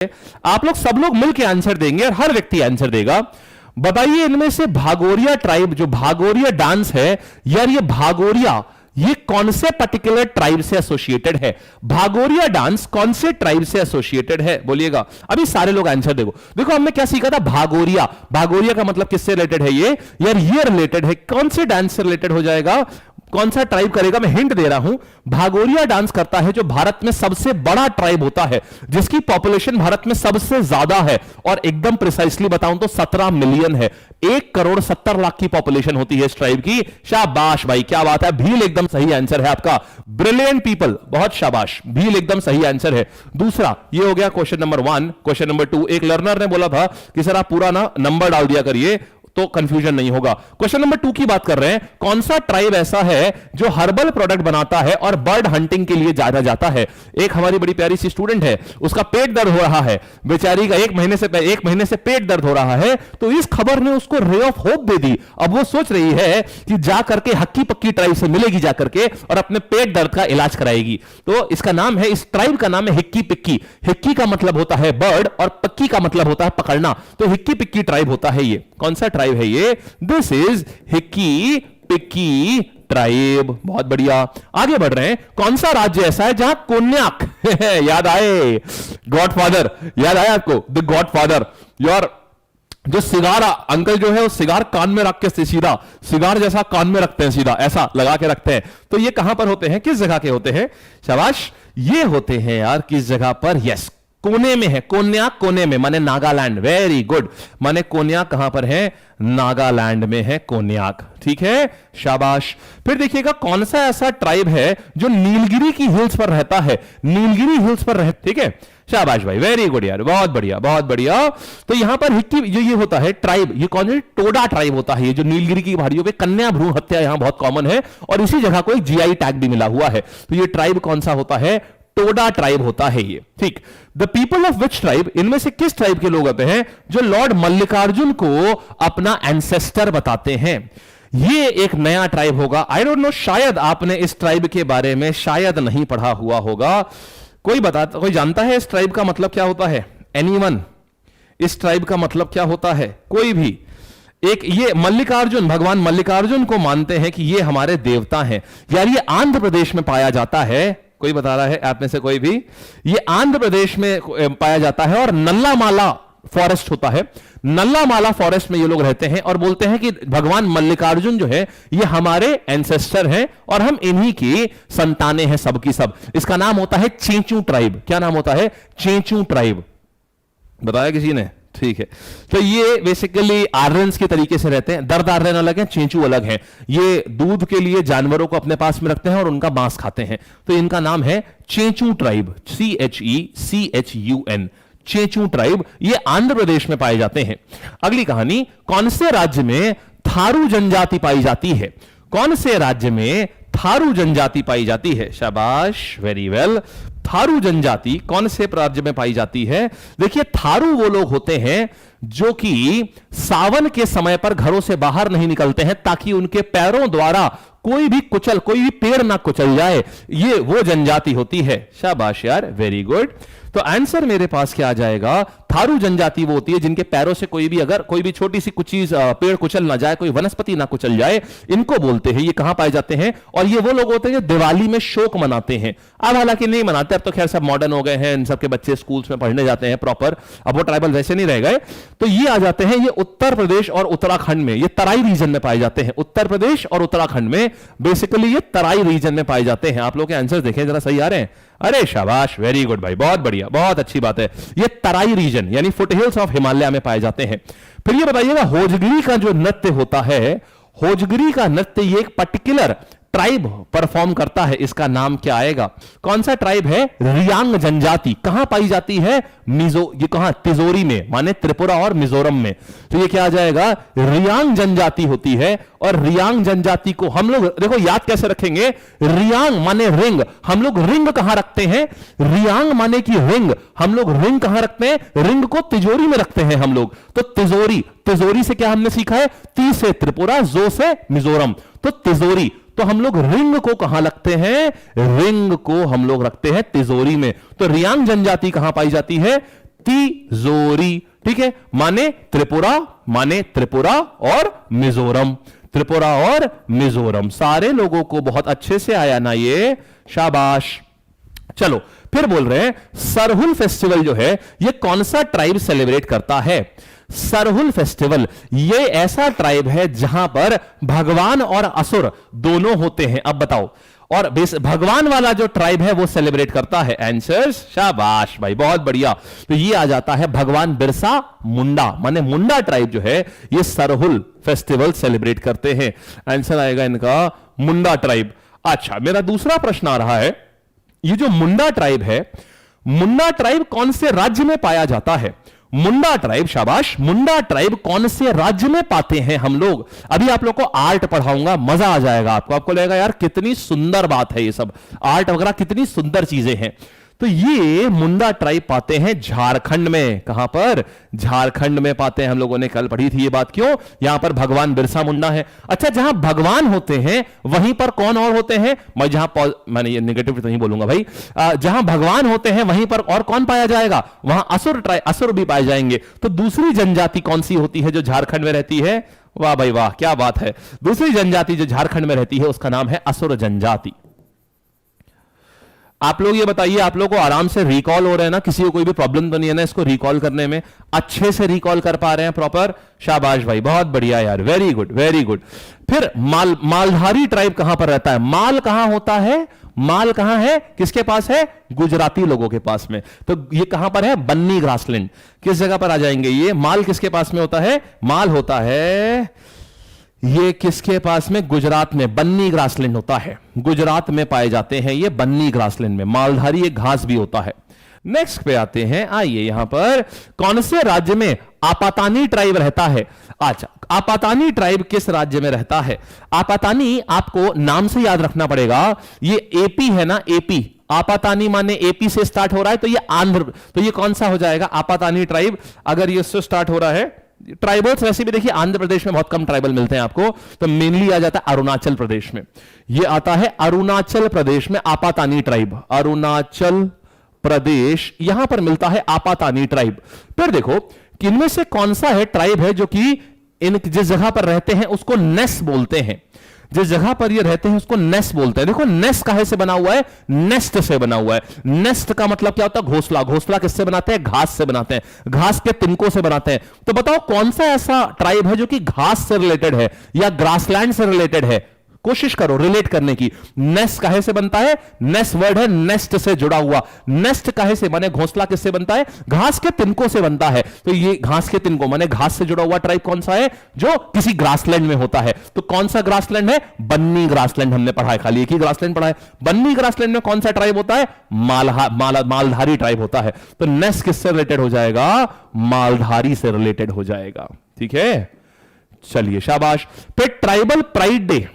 आप लोग सब लोग मिलकर आंसर देंगे और हर व्यक्ति आंसर देगा। बताइए इनमें से भागोरिया ट्राइब, जो भागोरिया डांस है यार, ये भागोरिया ये कौन से पर्टिकुलर ट्राइब से एसोसिएटेड है? भागोरिया डांस कौन से ट्राइब से एसोसिएटेड है? बोलिएगा। अभी सारे लोग आंसर देखो। देखो हमने क्या सीखा था? भागोरिया। भागोरिया का मतलब किससे रिलेटेड है ये? यार ये रिलेटेड है, कौन से डांस से रिलेटेड हो जाएगा? कौन सा ट्राइब करेगा? मैं हिंट दे रहा हूं। भागोरिया डांस करता है जो भारत में सबसे बड़ा ट्राइब होता है, जिसकी पॉपुलेशन भारत में सबसे ज्यादा है, और एकदम प्रिसाइसली बताऊं तो 17 मिलियन है। 1,70,00,000 की पॉपुलेशन होती है इस ट्राइब की। शाबाश भाई, क्या बात है। भील एकदम सही आंसर है आपका। ब्रिलियंट पीपल, बहुत शाबाश। भील एकदम सही आंसर है। दूसरा ये हो गया क्वेश्चन नंबर 1। क्वेश्चन नंबर 2, एक लर्नर ने बोला था कि सर आप पूरा ना नंबर डाल दिया करिए तो कंफ्यूजन नहीं होगा। क्वेश्चन नंबर 2 की बात कर रहे हैं। कौन सा ट्राइब ऐसा है जो हर्बल प्रोडक्ट बनाता है और बर्ड हंटिंग के लिए जाना जाता है? एक हमारी बड़ी प्यारी सी स्टूडेंट है, उसका पेट दर्द हो रहा है बेचारी का, एक महीने से पेट दर्द हो रहा है, तो इस खबर ने उसको रे ऑफ होप दे दी। अब वो सोच रही है कि जा करके हक्की पक्की ट्राइब से मिलेगी जा करके और अपने पेट दर्द का इलाज कराएगी। तो इसका नाम है, इस ट्राइब का नाम है हिक्की पिक्की। हिक्की का मतलब होता है बर्ड और पक्की का मतलब होता है पकड़ना, तो हिक्की पिक्की ट्राइब होता है ये। कौन सा ट्राइब है ये? This is Hickey पिक्की tribe. बहुत बढ़िया, आगे बढ़ रहे हैं। कौन सा राज्य ऐसा है जहां कोन्याक याद आए? गॉडफादर याद आया आपको? The godfather. यार जो सिगार अंकल जो है वो सिगार कान में रख के सीधा सिगार जैसा कान में रखते हैं, सीधा ऐसा लगा के रखते हैं। तो ये कहां पर होते हैं, किस जगह के होते हैं? शाबाश, ये होते हैं यार किस जगह पर? यस, कोने में है। कोन्याक कोने में माने नागालैंड। वेरी गुड, माने कोन्याक कहां पर है? नागालैंड में है कोन्याक। ठीक है, शाबाश। फिर देखिएगा कौन सा ऐसा ट्राइब है जो नीलगिरी की हिल्स पर रहता है? नीलगिरी हिल्स पर रह, ठीक है, शाबाश भाई, वेरी गुड यार, बहुत बढ़िया बहुत बढ़िया। तो यहां पर हिक्की जो ये होता है ट्राइब, ये कौन है? टोडा ट्राइब होता है ये, जो नीलगिरी की पहाड़ियों पे कन्या भ्रूण हत्या यहां बहुत कॉमन है, और इसी जगह को एक जीआई टैग भी मिला हुआ है। तो ये ट्राइब कौन सा होता है? टोडा ट्राइब होता है ये। ठीक, the people of which tribe, इनमें से किस ट्राइब के लोग होते हैं जो लॉर्ड मल्लिकार्जुन को अपना एंसेस्टर बताते हैं? ये एक नया ट्राइब होगा। आई डोंट नो, शायद आपने इस ट्राइब के बारे में शायद नहीं पढ़ा हुआ होगा। कोई जानता है इस ट्राइब का मतलब क्या होता है? एनीवन? इस ट्राइब का मतलब क्या होता है? कोई भी? एक ये मल्लिकार्जुन, भगवान मल्लिकार्जुन को मानते हैं कि ये हमारे देवता हैं। यार ये आंध्र प्रदेश में पाया जाता है। कोई बता रहा है आप में से कोई भी? ये आंध्र प्रदेश में पाया जाता है और नल्लामाला फॉरेस्ट होता है। नल्लामाला फॉरेस्ट में ये लोग रहते हैं और बोलते हैं कि भगवान मल्लिकार्जुन जो है ये हमारे एंसेस्टर हैं और हम इन्हीं की संतानें हैं सबकी सब। इसका नाम होता है चेंचू ट्राइब। क्या नाम होता है? चेंचू ट्राइब। बताया किसी ने? ठीक है, तो ये बेसिकली आर्यंस के तरीके से रहते हैं। दर्द आर्यन अलग है, चेंचू अलग है। ये दूध के लिए जानवरों को अपने पास में रखते हैं और उनका मांस खाते हैं। तो इनका नाम है Chenchu tribe, CHECHUN, Chenchu tribe. ये आंध्र प्रदेश में पाए जाते हैं। अगली कहानी, कौन से राज्य में थारू जनजाति पाई जाती है? कौन से राज्य में थारू जनजाति पाई जाती है? शाबाश, वेरी वेल। थारू जनजाति कौन से राज्य में पाई जाती है? देखिए, थारू वो लोग होते हैं जो कि सावन के समय पर घरों से बाहर नहीं निकलते हैं ताकि उनके पैरों द्वारा कोई भी पेड़ ना कुचल जाए। ये वो जनजाति होती है। शाबाश यार, वेरी गुड। तो आंसर मेरे पास क्या आ जाएगा? थारू जनजाति वो होती है जिनके पैरों से अगर कोई भी छोटी सी कुछ चीज, पेड़ कुचल ना जाए, कोई वनस्पति ना कुचल जाए, इनको बोलते हैं। ये कहां पाए जाते हैं? और ये वो लोग होते हैं जो दिवाली में शोक मनाते हैं। अब हालांकि नहीं मनाते, अब तो खैर सब मॉडर्न हो गए हैं, इन सबके बच्चे स्कूल्स में पढ़ने जाते हैं प्रॉपर, अब वो ट्राइबल वैसे नहीं रह गए। तो ये आ जाते हैं, ये उत्तर प्रदेश और उत्तराखंड में, ये तराई रीजन में पाए जाते हैं। उत्तर प्रदेश और उत्तराखंड में बेसिकली ये तराई रीजन में पाए जाते हैं। आप लोग के आंसर देखें जरा, सही आ रहे हैं? अरे शाबाश, वेरी गुड भाई, बहुत बढ़िया, बहुत अच्छी बात है। ये तराई रीजन यानी फुटहिल्स ऑफ हिमालय में पाए जाते हैं। फिर ये बताइएगा, होजगिरी का जो नृत्य होता है, होजगिरी का नृत्य ये एक पर्टिकुलर ट्राइब परफॉर्म करता है। इसका नाम क्या आएगा? कौन सा ट्राइब है? रियांग जनजाति। कहां पाई जाती है? ये कहां? तिजोरी में, माने त्रिपुरा और मिजोरम में। तो ये क्या आ जाएगा? रियांग जनजाति होती है। और रियांग जनजाति को हम लोग देखो याद कैसे रखेंगे? रियांग माने रिंग, हम लोग रिंग कहां रखते हैं? रियांग माने की रिंग, हम लोग रिंग कहां रखते हैं? रिंग को तिजोरी में रखते हैं हम लोग। तो तिजोरी, तिजोरी से क्या हमने सीखा है? ती से त्रिपुरा, जो से मिजोरम, तो तिजोरी। तो हम लोग रिंग को कहां रखते हैं? रिंग को हम लोग रखते हैं तिजोरी में। तो रियांग जनजाति कहां पाई जाती है? तिजोरी, ठीक है, माने त्रिपुरा और मिजोरम, त्रिपुरा और मिजोरम। सारे लोगों को बहुत अच्छे से आया ना ये, शाबाश। चलो फिर बोल रहे हैं सरहुल फेस्टिवल जो है ये कौन सा ट्राइब सेलिब्रेट करता है? सरहुल फेस्टिवल ये ऐसा ट्राइब है जहां पर भगवान और असुर दोनों होते हैं। अब बताओ, और भगवान वाला जो ट्राइब है वो सेलिब्रेट करता है। आंसर्स, शाबाश भाई, बहुत बढ़िया। तो ये आ जाता है भगवान बिरसा मुंडा, माने मुंडा ट्राइब जो है ये सरहुल फेस्टिवल सेलिब्रेट करते हैं। आंसर आएगा इनका मुंडा ट्राइब। अच्छा, मेरा दूसरा प्रश्न आ रहा है, ये जो मुंडा ट्राइब है, मुंडा ट्राइब कौन से राज्य में पाया जाता है? मुंडा ट्राइब, शाबाश, मुंडा ट्राइब कौन से राज्य में पाते हैं हम लोग? अभी आप लोग को आर्ट पढ़ाऊंगा, मजा आ जाएगा आपको लगेगा यार कितनी सुंदर बात है, ये सब आर्ट वगैरह कितनी सुंदर चीजें हैं। तो ये मुंडा ट्राइब पाते हैं झारखंड में। कहां पर? झारखंड में पाते हैं। हम लोगों ने कल पढ़ी थी ये बात। क्यों? यहां पर भगवान बिरसा मुंडा है। अच्छा, जहां भगवान होते हैं वहीं पर कौन और होते हैं? मैं जहां मैंने ये नेगेटिव तो नहीं बोलूंगा भाई, जहां भगवान होते हैं वहीं पर और कौन पाया जाएगा? वहां असुर भी पाए जाएंगे। तो दूसरी जनजाति कौन सी होती है जो झारखंड में रहती है? वाह भाई वाह, क्या बात है। दूसरी जनजाति जो झारखंड में रहती है उसका नाम है असुर जनजाति। आप लोग ये बताइए, आप लोग को आराम से रिकॉल हो रहे हैं ना? किसी को कोई भी प्रॉब्लम तो नहीं है ना इसको रिकॉल करने में? अच्छे से रिकॉल कर पा रहे हैं प्रॉपर? शाबाश भाई, बहुत बढ़िया यार, वेरी गुड वेरी गुड। फिर मालधारी ट्राइब कहां पर रहता है? माल कहां होता है? माल कहां है? किसके पास है? गुजराती लोगों के पास में। तो ये कहां पर है? बन्नी ग्रासलैंड। किस जगह पर आ जाएंगे ये? माल किसके पास में होता है? माल होता है ये किसके पास में? गुजरात में बन्नी ग्रासलैंड होता है। गुजरात में पाए जाते हैं ये बन्नी ग्रासलैंड में। मालधारी एक घास भी होता है। नेक्स्ट पे आते हैं, आइए यहां पर कौन से राज्य में आपातानी ट्राइब रहता है? अच्छा, आपातानी ट्राइब किस राज्य में रहता है? आपातानी आपको नाम से याद रखना पड़ेगा। ये एपी है ना, एपी। आपातानी माने एपी से स्टार्ट हो रहा है, तो ये आंध्र, तो ये कौन सा हो जाएगा? आपातानी ट्राइब। अगर ये इससे स्टार्ट हो रहा है, ट्राइबल्स वैसे भी देखिए आंध्र प्रदेश में बहुत कम ट्राइबल मिलते हैं आपको, तो मेनली आ जाता है अरुणाचल प्रदेश में। ये आता है अरुणाचल प्रदेश में आपातानी ट्राइब। अरुणाचल प्रदेश, यहां पर मिलता है आपातानी ट्राइब। फिर देखो किनमें से कौन सा है ट्राइब है जो कि इन जिस जगह पर रहते हैं उसको नेस बोलते हैं। जिस जगह पर ये रहते हैं उसको नेस्ट बोलते हैं। देखो नेस्ट काहे से बना हुआ है? नेस्ट से बना हुआ है। नेस्ट का मतलब क्या होता है? घोंसला। घोंसला किससे बनाते हैं? घास से बनाते हैं, घास के तिनकों से बनाते हैं। तो बताओ कौन सा ऐसा ट्राइब है जो कि घास से रिलेटेड है या ग्रासलैंड से रिलेटेड है? कोशिश करो रिलेट करने की। नेस्ट काहे से बनता है? नेस्ट वर्ड है नेस्ट से जुड़ा हुआ। नेस्ट काहे से माने घोंसला किससे बनता है? घास के तिनकों से बनता है। तो ये घास के तिनकों माने घास से जुड़ा हुआ ट्राइब कौन सा है? जो किसी ग्रासलैंड में होता है। तो कौन सा ग्रासलैंड है? बन्नी ग्रासलैंड हमने पढ़ा है, खाली एक ही ग्रासलैंड पढ़ा है। बन्नी ग्रासलैंड में कौन सा ट्राइब होता है? मालधारी ट्राइब होता है। तो नेस्ट किससे रिलेटेड हो जाएगा? मालधारी से रिलेटेड हो जाएगा। ठीक है, चलिए शाबाश। फिर ट्राइबल प्राइड डे,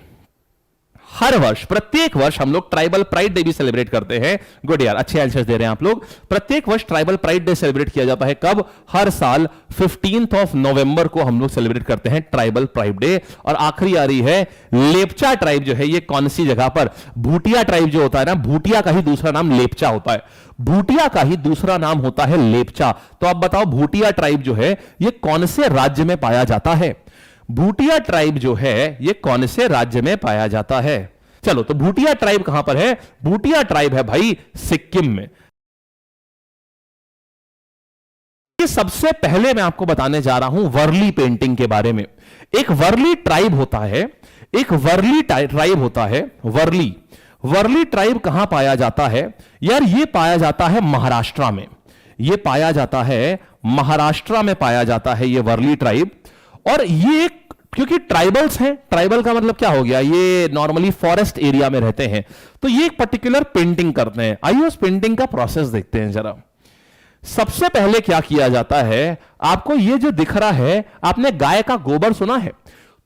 हर वर्ष प्रत्येक वर्ष हम लोग ट्राइबल प्राइड डे भी सेलिब्रेट करते हैं। गुड यार, अच्छे आंसर्स दे रहे हैं आप लोग। प्रत्येक वर्ष ट्राइबल प्राइड डे सेलिब्रेट किया जाता है। कब? हर साल 15 नवंबर को हम लोग सेलिब्रेट करते हैं ट्राइबल प्राइड डे। और आखिरी आ रही है लेपचा ट्राइब जो है ये कौन सी जगह पर? भूटिया ट्राइब जो होता है ना, भूटिया का ही दूसरा नाम लेपचा होता है। भूटिया का ही दूसरा नाम होता है लेपचा। तो आप बताओ भूटिया ट्राइब जो है ये कौन से राज्य में पाया जाता है? भूटिया ट्राइब जो है ये कौन से राज्य में पाया जाता है? चलो, तो भूटिया ट्राइब कहां पर है? भूटिया ट्राइब है भाई सिक्किम में। ये सबसे पहले मैं आपको बताने जा रहा हूं वर्ली पेंटिंग के बारे में। एक वर्ली ट्राइब होता है, एक वर्ली ट्राइब होता है। वर्ली ट्राइब कहां पाया जाता है यार? ये पाया जाता है महाराष्ट्र में। ये पाया जाता है महाराष्ट्र में पाया जाता है ये वर्ली ट्राइब। और ये क्योंकि ट्राइबल्स हैं, ट्राइबल का मतलब क्या हो गया? ये नॉर्मली फॉरेस्ट एरिया में रहते हैं। तो ये एक पर्टिकुलर पेंटिंग करते हैं। आइए उस पेंटिंग का प्रोसेस देखते हैं जरा। सबसे पहले क्या किया जाता है? आपको ये जो दिख रहा है, आपने गाय का गोबर सुना है?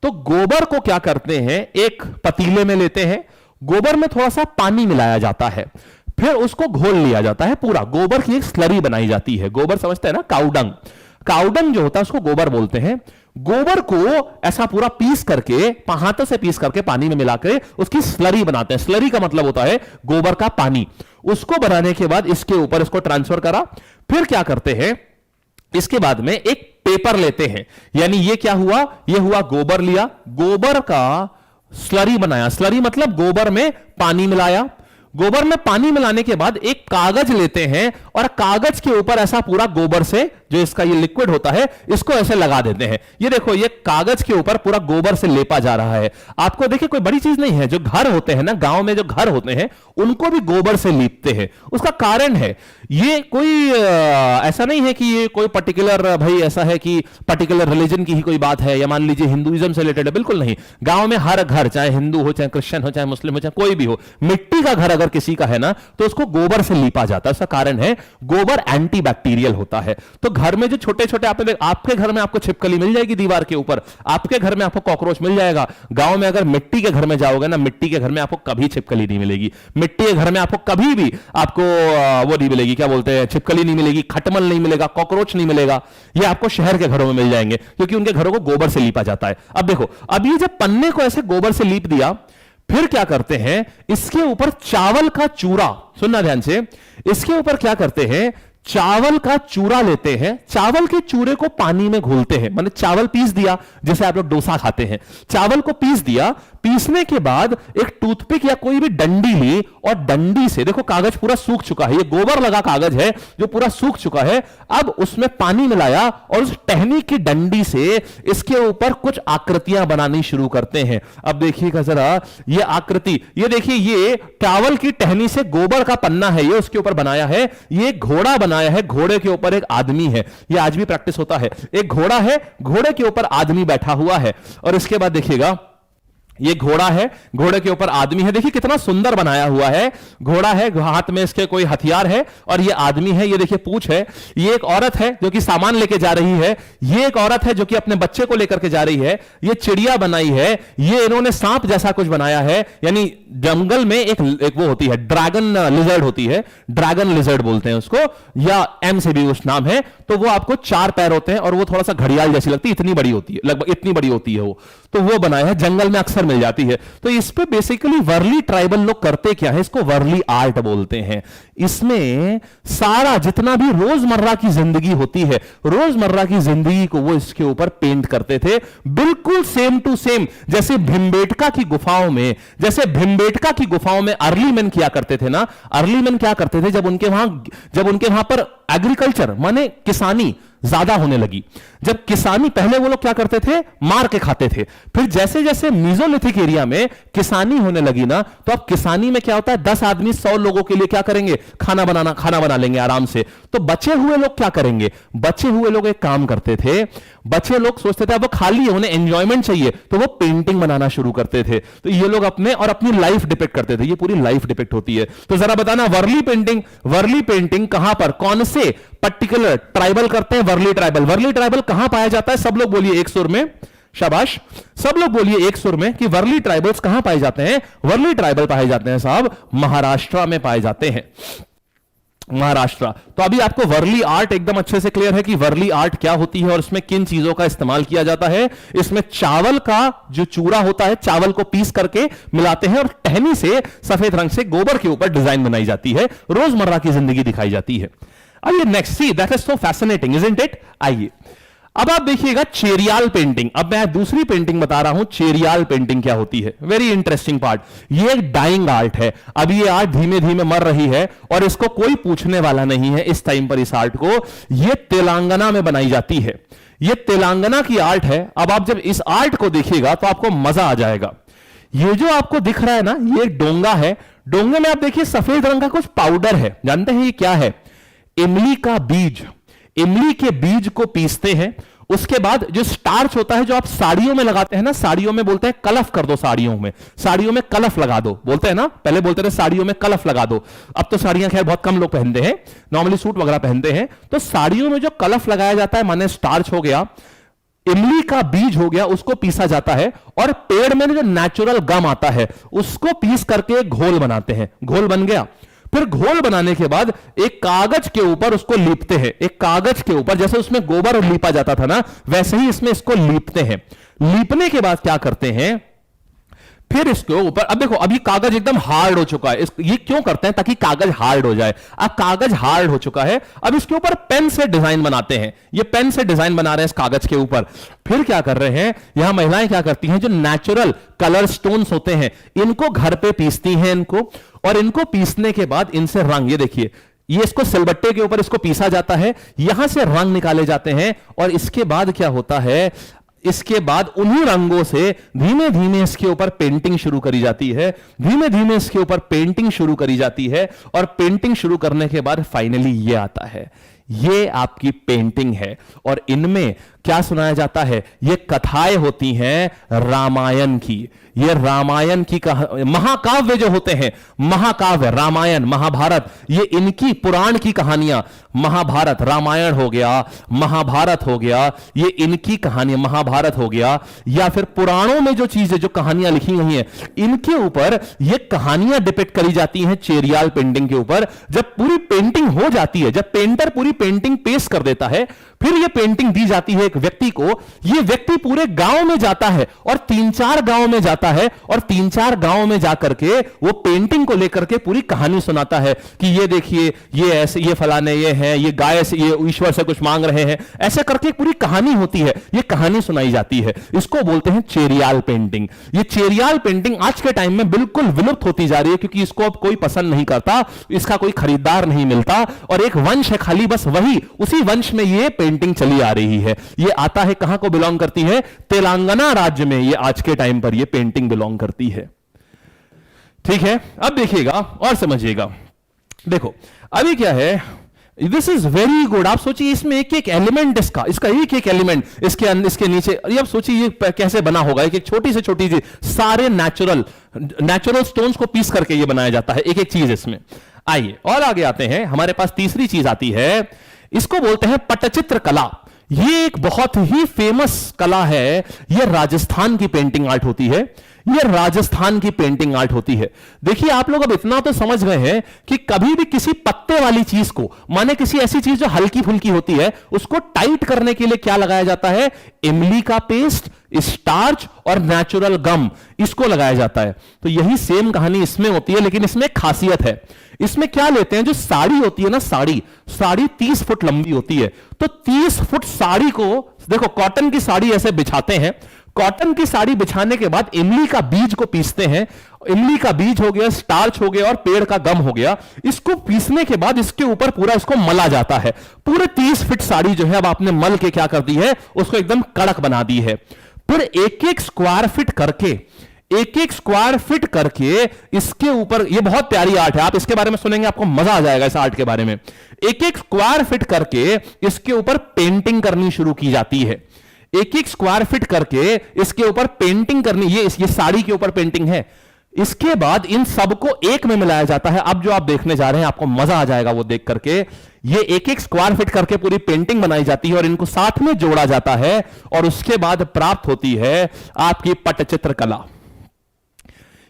तो गोबर को क्या करते हैं? एक पतीले में लेते हैं, गोबर में थोड़ा सा पानी मिलाया जाता है, फिर उसको घोल लिया जाता है। पूरा गोबर की एक स्लरी बनाई जाती है। गोबर समझते हैं ना, काउडंग। काउडंग जो होता है उसको गोबर बोलते हैं। गोबर को ऐसा पूरा पीस करके, हाथों से पीस करके पानी में मिलाकर उसकी स्लरी बनाते हैं। स्लरी का मतलब होता है गोबर का पानी। उसको बनाने के बाद इसके ऊपर इसको ट्रांसफर करा। फिर क्या करते हैं? इसके बाद में एक पेपर लेते हैं, यानी ये क्या हुआ, ये हुआ गोबर लिया, गोबर का स्लरी बनाया, स्लरी मतलब गोबर में पानी मिलाया, गोबर में पानी मिलाने के बाद एक कागज लेते हैं और कागज के ऊपर ऐसा पूरा गोबर से जो इसका ये लिक्विड होता है इसको ऐसे लगा देते हैं। ये देखो ये कागज के ऊपर पूरा गोबर से लेपा जा रहा है। आपको देखिए कोई बड़ी चीज नहीं है, जो घर होते हैं ना गांव में, जो घर होते हैं उनको भी गोबर से लीपते हैं। उसका कारण है, ये कोई ऐसा नहीं है कि ये कोई पर्टिकुलर भाई ऐसा है कि पर्टिकुलर रिलीजन की ही कोई बात है या मान लीजिए हिंदुइज्म से रिलेटेड है, बिल्कुल नहीं। गांव में हर घर, चाहे हिंदू हो, चाहे क्रिश्चियन हो, चाहे मुस्लिम हो, चाहे कोई भी हो, मिट्टी का घर अगर किसी का है ना तो उसको गोबर से लीपा जाता है। उसका कारण है गोबर एंटीबैक्टीरियल होता है। तो घर में जो छोटे छोटे आपके घर में आपको छिपकली मिल जाएगी दीवार के ऊपर, आपके घर में आपको कॉकरोच मिल जाएगा। गांव में अगर मिट्टी के घर में जाओगे ना, मिट्टी के घर में आपको कभी छिपकली नहीं मिलेगी, मिट्टी के घर में आपको कभी भी आपको वो नहीं मिलेगी, क्या बोलते हैं, छिपकली नहीं मिलेगी, खटमल नहीं मिलेगा, कॉकरोच नहीं मिलेगा। ये आपको शहर के घरों में मिल जाएंगे क्योंकि उनके घरों को गोबर से लीपा जाता है। अब देखो, अब ये जब पन्ने को ऐसे गोबर से लीप दिया, फिर क्या करते हैं, इसके ऊपर चावल का चूरा, सुनना ध्यान से, इसके ऊपर क्या करते हैं, चावल का चूरा लेते हैं, चावल के चूरे को पानी में घोलते हैं। मतलब चावल पीस दिया, जैसे आप लोग डोसा खाते हैं, चावल को पीस दिया, पीसने के बाद एक टूथपिक या कोई भी डंडी ली और डंडी से, देखो कागज पूरा सूख चुका है, ये गोबर लगा कागज है जो पूरा सूख चुका है, अब उसमें पानी मिलाया और उस टहनी की डंडी से इसके ऊपर कुछ आकृतियां बनानी शुरू करते हैं। अब देखिएगा जरा ये आकृति, ये देखिए ये चावल की टहनी से गोबर का पन्ना है, ये उसके ऊपर बनाया है, ये घोड़ा बनाया है, घोड़े के ऊपर एक आदमी है, ये आज भी प्रैक्टिस होता है, एक घोड़ा है, घोड़े के ऊपर आदमी बैठा हुआ है। और इसके बाद देखिएगा ये घोड़ा है, घोड़े के ऊपर आदमी है, देखिए कितना सुंदर बनाया हुआ है, घोड़ा है, हाथ में इसके कोई हथियार है और ये आदमी है, ये देखिए पूंछ है, ये एक औरत है जो कि सामान लेके जा रही है, ये एक औरत है जो कि अपने बच्चे को लेकर के जा रही है, ये चिड़िया बनाई है, ये इन्होंने सांप जैसा कुछ बनाया है, यानी जंगल में एक वो होती है ड्रैगन लिजर्ड होती है, ड्रैगन लिजर्ड बोलते हैं उसको, या एम से भी उस नाम है, तो वो आपको 4 पैर होते हैं और वो थोड़ा सा घड़ियाल जैसी लगती है, इतनी बड़ी होती है, लगभग इतनी बड़ी होती है वो, तो वो बनाया है, जंगल में अक्सर मिल जाती है। तो इस पे बेसिकली वर्ली ट्राइबल लोग करते क्या है, इसको वर्ली आर्ट बोलते हैं। इसमें सारा जितना भी रोजमर्रा की जिंदगी होती है, रोजमर्रा की जिंदगी को वो इसके ऊपर पेंट करते थे, बिल्कुल सेम टू सेम, जैसे भीमबेटका की गुफाओं में, जैसे भीमबेटका की गुफाओं में अर्ली मैन किया करते थे ना, अर्ली मैन क्या करते थे, जब उनके वहां पर एग्रीकल्चर माने किसानी ज्यादा होने लगी, जब किसानी, पहले वो लोग क्या करते थे, मार के खाते थे, फिर जैसे जैसे मीजोलिथिक एरिया में किसानी होने लगी ना, तो अब किसानी में क्या होता है, 10 आदमी 100 लोगों के लिए क्या करेंगे, खाना बना लेंगे आराम से। तो बचे हुए लोग क्या करेंगे, बचे हुए लोग एक काम करते थे, बचे लोग सोचते थे अब वो खाली है, उन्हें एंजॉयमेंट चाहिए, तो वो पेंटिंग बनाना शुरू करते थे। तो ये लोग अपनी लाइफ डिपिक्ट करते थे, ये पूरी लाइफ डिपिक्ट होती है। तो जरा बताना वर्ली पेंटिंग कहां पर, कौन से पर्टिकुलर ट्राइबल करते हैं, वर्ली ट्राइबल कहां पाया जाता है, सब लोग बोलिए एक सुर में, शाबाश, सब लोग बोलिए एक सुर में कि वर्ली ट्राइबल्स कहां पाए जाते हैं, वर्ली ट्राइबल पाए जाते हैं साहब महाराष्ट्र में पाए जाते हैं, महाराष्ट्र। तो अभी आपको वर्ली आर्ट एकदम अच्छे से क्लियर है कि वर्ली आर्ट क्या होती है और इसमें किन चीजों का इस्तेमाल किया जाता है। इसमें चावल का जो चूरा होता है, चावल को पीस करके मिलाते हैं और टहनी से सफेद रंग से गोबर के ऊपर डिजाइन बनाई जाती है, रोजमर्रा की जिंदगी दिखाई जाती है। आइए next, see that is so fascinating isn't it. आइए अब आप देखिएगा चेरियाल पेंटिंग। अब मैं दूसरी पेंटिंग बता रहा हूं, चेरियाल पेंटिंग क्या होती है, वेरी इंटरेस्टिंग पार्ट। ये एक डाइंग आर्ट है, अब ये आर्ट धीमे धीमे मर रही है और इसको कोई पूछने वाला नहीं है इस टाइम पर। इस आर्ट को ये तेलंगाना में बनाई जाती है, ये तेलंगाना की आर्ट है। अब आप जब इस आर्ट को देखिएगा तो आपको मजा आ जाएगा। ये जो आपको दिख रहा है ना, ये एक डोंगा है, डोंगे में आप देखिए सफेद रंग का कुछ पाउडर है, जानते हैं ये क्या है, इमली का बीज। इमली के बीज को पीसते हैं, उसके बाद जो स्टार्च होता है जो आप साड़ियों में लगाते हैं ना, साड़ियों में बोलते हैं कलफ कर दो, साड़ियों में कलफ लगा दो, बोलते हैं ना, पहले बोलते थे साड़ियों में कलफ लगा दो। अब तो साड़ियां खैर बहुत कम लोग पहनते हैं, नॉर्मली सूट वगैरह पहनते हैं। तो साड़ियों में जो कलफ लगाया जाता है माने स्टार्च हो गया, इमली का बीज हो गया, उसको पीसा जाता है और पेड़ में जो नेचुरल गम आता है उसको पीस करके घोल बनाते हैं, घोल बन गया। फिर घोल बनाने के बाद एक कागज के ऊपर उसको लीपते हैं, एक कागज के ऊपर, जैसे उसमें गोबर लीपा जाता था ना, वैसे ही इसमें इसको लीपते हैं। लीपने के बाद क्या करते हैं, फिर इसके ऊपर अब देखो, अभी कागज एकदम हार्ड हो चुका है। ये क्यों करते हैं? ताकि कागज हार्ड हो जाए। अब कागज हार्ड हो चुका है, अब इसके ऊपर पेन से डिजाइन बनाते हैं। ये पेन से डिजाइन बना रहे हैं इस कागज के ऊपर। फिर क्या कर रहे हैं, यहां महिलाएं क्या करती हैं, जो नेचुरल कलर स्टोन्स होते हैं इनको घर पे पीसती हैं इनको, और इनको पीसने के बाद इनसे रंग, ये देखिए, ये इसको सिलबट्टे के ऊपर इसको पीसा जाता है, यहां से रंग निकाले जाते हैं, और इसके बाद क्या होता है, इसके बाद उन्हीं रंगों से धीमे धीमे इसके ऊपर पेंटिंग शुरू करी जाती है। धीमे धीमे इसके ऊपर पेंटिंग शुरू करी जाती है, और पेंटिंग शुरू करने के बाद फाइनली ये आता है। ये आपकी पेंटिंग है, और इनमें क्या सुनाया जाता है, ये कथाएं होती हैं रामायण की। ये रामायण की महाकाव्य जो होते हैं, महाकाव्य रामायण महाभारत, ये इनकी पुराण की कहानियां, महाभारत रामायण हो गया, महाभारत हो गया, ये इनकी कहानियां, महाभारत हो गया, या फिर पुराणों में जो चीजें जो कहानियां लिखी गई हैं इनके ऊपर ये कहानियां डिपिक्ट करी जाती हैं चेरियाल पेंटिंग के ऊपर। जब पूरी पेंटिंग हो जाती है, जब पेंटर पूरी पेंटिंग पेश कर देता है, फिर ये पेंटिंग दी जाती है एक व्यक्ति को। ये व्यक्ति पूरे गांव में जाता है, और 3-4 गांव में जाता है, और 3-4 गांव में जाकर के वो पेंटिंग को लेकर के पूरी कहानी सुनाता है कि ये देखिए, ये ऐसे, ये फलाने ये हैं, ये गाय से, ये ईश्वर से कुछ मांग रहे हैं, ऐसे करके पूरी कहानी होती है, ये कहानी सुनाई जाती है। इसको बोलते हैं चेरियाल पेंटिंग। ये चेरियाल पेंटिंग आज के टाइम में बिल्कुल विलुप्त होती जा रही है, क्योंकि इसको अब कोई पसंद नहीं करता, इसका कोई खरीदार नहीं मिलता, और एक वंश है खाली, बस वही, उसी वंश में ये पेंटिंग चली आ रही है। ये आता है, कहां को बिलोंग करती है, तेलंगाना राज्य में ये आज के टाइम पर ये पेंटिंग बिलोंग करती है। ठीक है, अब देखिएगा और समझिएगा। देखो अभी क्या है, दिस इज वेरी गुड। आप सोचिए इसमें एक एक एलिमेंट, इसका एक एक एलिमेंट इसके नीचे, अब सोचिए ये कैसे बना होगा। एक एक छोटी से छोटी चीज, सारे नेचुरल स्टोन्स को पीस करके ये बनाया जाता है, एक एक चीज इसमें। आइए और आगे आते हैं, हमारे पास तीसरी चीज आती है, इसको बोलते हैं पट्टचित्र कला। ये एक बहुत ही फेमस कला है। ये राजस्थान की पेंटिंग आर्ट होती है, ये राजस्थान की पेंटिंग आर्ट होती है। देखिए आप लोग अब इतना तो समझ गए हैं कि कभी भी किसी पत्ते वाली चीज को, माने किसी ऐसी चीज जो हल्की फुल्की होती है, उसको टाइट करने के लिए क्या लगाया जाता है, इमली का पेस्ट, स्टार्च और नेचुरल गम, इसको लगाया जाता है। तो यही सेम कहानी इसमें होती है, लेकिन इसमें खासियत है। इसमें क्या लेते हैं, जो साड़ी होती है ना, साड़ी 30 फुट लंबी होती है, तो 30 फुट साड़ी को, देखो कॉटन की साड़ी ऐसे बिछाते हैं, कॉटन की साड़ी बिछाने के बाद इमली का बीज को पीसते हैं। इमली का बीज हो गया, स्टार्च हो गया और पेड़ का गम हो गया। इसको पीसने के बाद इसके ऊपर पूरा इसको मला जाता है। पूरे 30 फीट साड़ी जो है अब आपने मल के क्या कर दी है, उसको एकदम कड़क बना दी है। फिर एक एक स्क्वायर फीट करके इसके ऊपर, ये बहुत प्यारी आर्ट है, आप इसके बारे में सुनेंगे आपको मजा आ जाएगा इस आर्ट के बारे में। एक एक स्क्वायर फीट करके इसके ऊपर पेंटिंग करनी शुरू की जाती है। एक एक स्क्वायर फीट करके इसके ऊपर पेंटिंग करनी, ये साड़ी के ऊपर पेंटिंग है। इसके बाद इन सबको एक में मिलाया जाता है। अब जो आप देखने जा रहे हैं आपको मजा आ जाएगा वो देख करके। ये एक एक स्क्वायर फीट करके पूरी पेंटिंग बनाई जाती है और इनको साथ में जोड़ा जाता है, और उसके बाद प्राप्त होती है आपकी पट्टचित्र कला।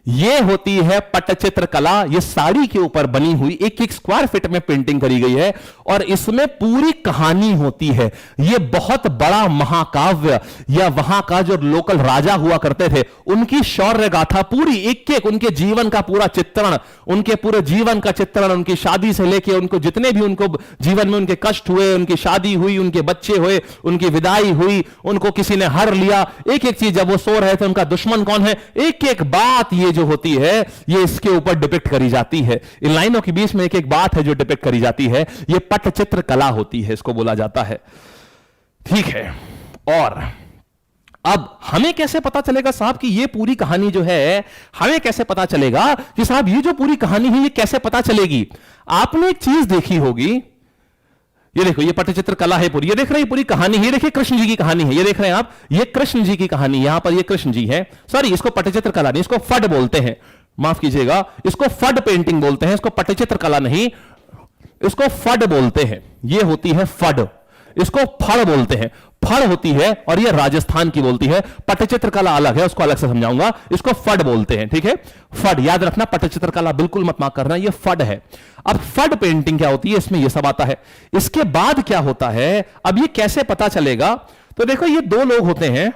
ये होती है पट्टचित्र कला। ये साड़ी के ऊपर बनी हुई एक एक स्क्वायर फीट में पेंटिंग करी गई है, और इसमें पूरी कहानी होती है। ये बहुत बड़ा महाकाव्य, या वहां का जो लोकल राजा हुआ करते थे उनकी शौर्य गाथा, पूरी एक एक उनके जीवन का पूरा चित्रण, उनके पूरे जीवन का चित्रण, उनकी शादी से लेके उनको जितने भी उनको जीवन में उनके कष्ट हुए, उनकी शादी हुई, उनके बच्चे हुए, उनकी विदाई हुई, उनको किसी ने हर लिया, एक एक चीज, जब वो सो रहे थे उनका दुश्मन कौन है, एक एक बात ये जो होती है ये इसके ऊपर डिपिक्ट करी जाती है। इन लाइनों के बीच में एक एक बात है जो डिपिक्ट करी जाती है। ये पट्टचित्र कला होती है, इसको बोला जाता है। ठीक है, और अब हमें कैसे पता चलेगा साहब कि ये पूरी कहानी जो है, हमें कैसे पता चलेगा कि साहब ये जो पूरी कहानी है ये कैसे पता चलेगी। आपने एक चीज देखी होगी, ये देखो ये पट्टचित्र कला है पूरी, ये देख रहे हैं पूरी कहानी, ये देखिए कृष्ण जी की कहानी है, ये देख रहे हैं आप, ये कृष्ण जी की कहानी, यहां पर ये कृष्ण जी है। सॉरी, इसको पट्टचित्र कला नहीं, इसको फड बोलते हैं, माफ कीजिएगा, इसको फड पेंटिंग बोलते हैं, इसको पट्टचित्र कला नहीं, इसको फड बोलते हैं। ये होती है फड, इसको फड़ बोलते हैं, फड़ होती है, और ये राजस्थान की बोलती है। पट्टचित्र कला अलग है, उसको अलग से समझाऊंगा। इसको फड बोलते हैं, ठीक है, फड याद रखना, पट्टचित्र कला बिल्कुल मत मार्क करना, ये फड है। अब फड पेंटिंग क्या होती है, इसमें ये सब आता है। इसके बाद क्या होता है, अब ये कैसे पता चलेगा, तो देखो ये दो लोग होते हैं,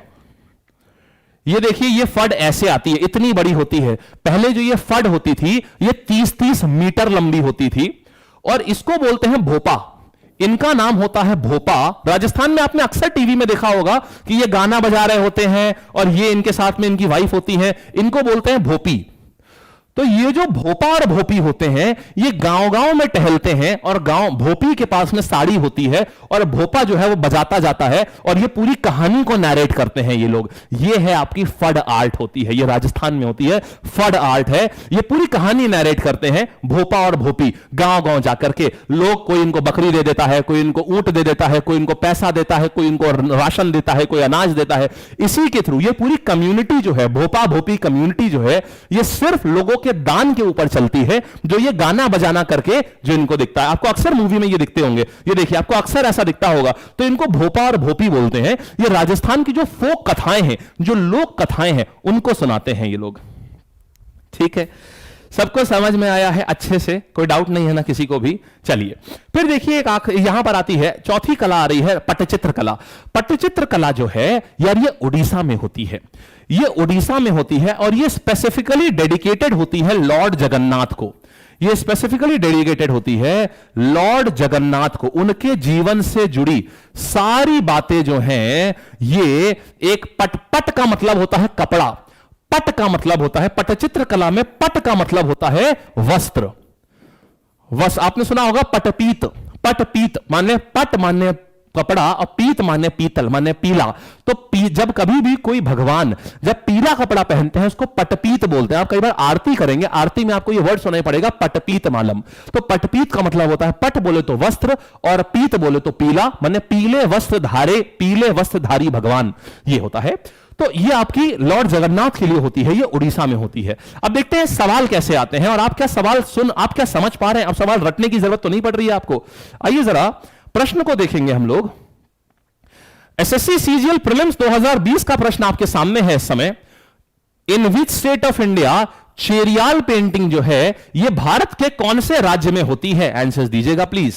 ये देखिए, ये फड ऐसे आती है, इतनी बड़ी होती है। पहले जो ये फड होती थी ये 30-30 मीटर लंबी होती थी, और इसको बोलते हैं भोपा। इनका नाम होता है भोपा। राजस्थान में आपने अक्सर टीवी में देखा होगा कि ये गाना बजा रहे होते हैं और ये इनके साथ में इनकी वाइफ होती है, इनको बोलते हैं भोपी। तो ये जो भोपा और भोपी होते हैं ये गांव गांव में टहलते हैं, और गांव भोपी के पास में साड़ी होती है और भोपा जो है वो बजाता जाता है और ये पूरी कहानी को नैरेट करते हैं ये लोग। ये है आपकी फड आर्ट होती है, ये राजस्थान में होती है, फड आर्ट है। ये पूरी कहानी नैरेट करते हैं भोपा और भोपी, गांव गांव जाकर के। लोग, कोई इनको बकरी दे देता है, कोई इनको ऊंट दे देता है, कोई इनको पैसा देता है, कोई इनको राशन देता है, कोई अनाज देता है। इसी के थ्रू ये पूरी कम्युनिटी जो है, भोपा भोपी कम्युनिटी जो है, ये सिर्फ लोगों के दान के ऊपर चलती है, जो ये गाना बजाना करके जो इनको दिखता है। आपको अक्सर मूवी में ये दिखते होंगे, ये देखिए आपको अक्सर ऐसा दिखता होगा। तो इनको भोपा और भोपी बोलते हैं। ये राजस्थान की जो फोक कथाएं हैं, जो लोक कथाएं हैं, उनको सुनाते हैं ये लोग। ठीक है, सबको समझ में आया है अच्छे से, कोई डाउट नहीं है ना किसी को भी। चलिए फिर देखिए, एक यहां पर आती है चौथी कला आ रही है, पट्टचित्र कला। पट्टचित्र कला जो है यार, ये उड़ीसा में होती है, ये उड़ीसा में होती है, और ये स्पेसिफिकली डेडिकेटेड होती है लॉर्ड जगन्नाथ को। ये स्पेसिफिकली डेडिकेटेड होती है लॉर्ड जगन्नाथ को। उनके जीवन से जुड़ी सारी बातें जो हैं, ये एक पट का मतलब होता है कपड़ा, पट का मतलब होता है, पट्टचित्र कला में पट का मतलब होता है वस्त्र। आपने सुना होगा पटपीत। पटपीत माने पट माने कपड़ा, और पीत माने पीतल माने पीला। तो जब कभी भी कोई भगवान जब पीला कपड़ा पहनते हैं उसको पटपीत बोलते हैं। आप कई बार आरती करेंगे, आरती में आपको ये वर्ड सुनाई पड़ेगा, पटपीत मालम। तो पटपीत का मतलब होता है, पट बोले तो वस्त्र और पीत बोले तो पीला, माने पीले वस्त्र धारे, पीले वस्त्रधारी भगवान, ये होता है। तो ये आपकी लॉर्ड जगन्नाथ के लिए होती है, ये उड़ीसा में होती है। अब देखते हैं सवाल कैसे आते हैं, और आप क्या सवाल आप क्या समझ पा रहे हैं। अब सवाल रटने की जरूरत तो नहीं पड़ रही है आपको। आइए जरा प्रश्न को देखेंगे हम लोग। एसएससी सीजीएल प्रीलिम्स 2020 का प्रश्न आपके सामने है इस समय। In which state of India Cheriyal painting जो है ये भारत के कौन से राज्य में होती है? आंसर्स दीजिएगा प्लीज।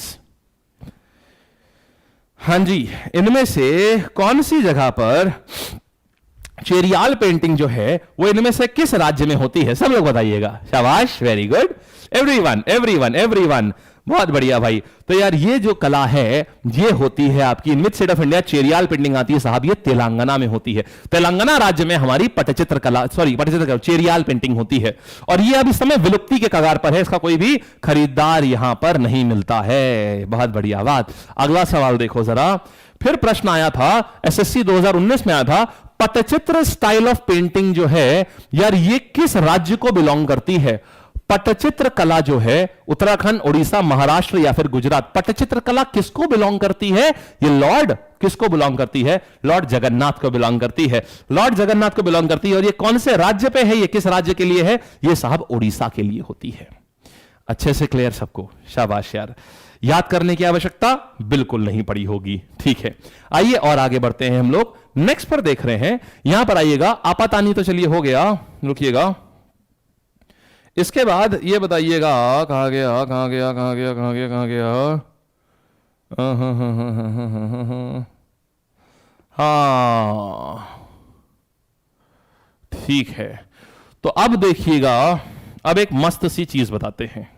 हां जी, इनमें से कौन सी जगह पर चेरियाल पेंटिंग जो है वो इनमें से किस राज्य में होती है? सब लोग बताइएगा। शाबाश, very good, everyone everyone everyone, बहुत बढ़िया भाई। तो यार ये जो कला है ये होती है आपकी in which state of India Cheriyal painting आती है साहब, ये तेलंगाना में होती है। तेलंगाना राज्य में हमारी पट्टचित्र कला, चेरियाल पेंटिंग होती है, और ये अब इस समय विलुप्ति के कगार पर है। इसका कोई भी खरीदार यहां पर नहीं मिलता है। बहुत बढ़िया बात। अगला सवाल देखो जरा। फिर प्रश्न आया था एसएससी 2019 में आया था, पट्टचित्र स्टाइल ऑफ पेंटिंग जो है यार ये किस राज्य को बिलोंग करती है? पट्टचित्र कला जो है उत्तराखंड, उड़ीसा, महाराष्ट्र या फिर गुजरात। पट्टचित्र कला किसको बिलोंग करती है? ये लॉर्ड किसको बिलोंग करती है? लॉर्ड जगन्नाथ को बिलोंग करती है। लॉर्ड जगन्नाथ को बिलोंग करती है। और ये कौन से राज्य पे है? ये किस राज्य के लिए है? ये साहब उड़ीसा के लिए होती है। अच्छे से क्लियर सबको? शाबाश यार। याद करने की आवश्यकता बिल्कुल नहीं पड़ी होगी। ठीक है, आइए और आगे बढ़ते हैं हम लोग। नेक्स्ट पर देख रहे हैं, यहां पर आइएगा। आपातानी तो चलिए हो गया, रुकिएगा। इसके बाद ये बताइएगा, कहां गया कहां गया कहां गया कहां गया कहां गया? हाँ ठीक है। तो अब देखिएगा, अब एक मस्त सी चीज बताते हैं।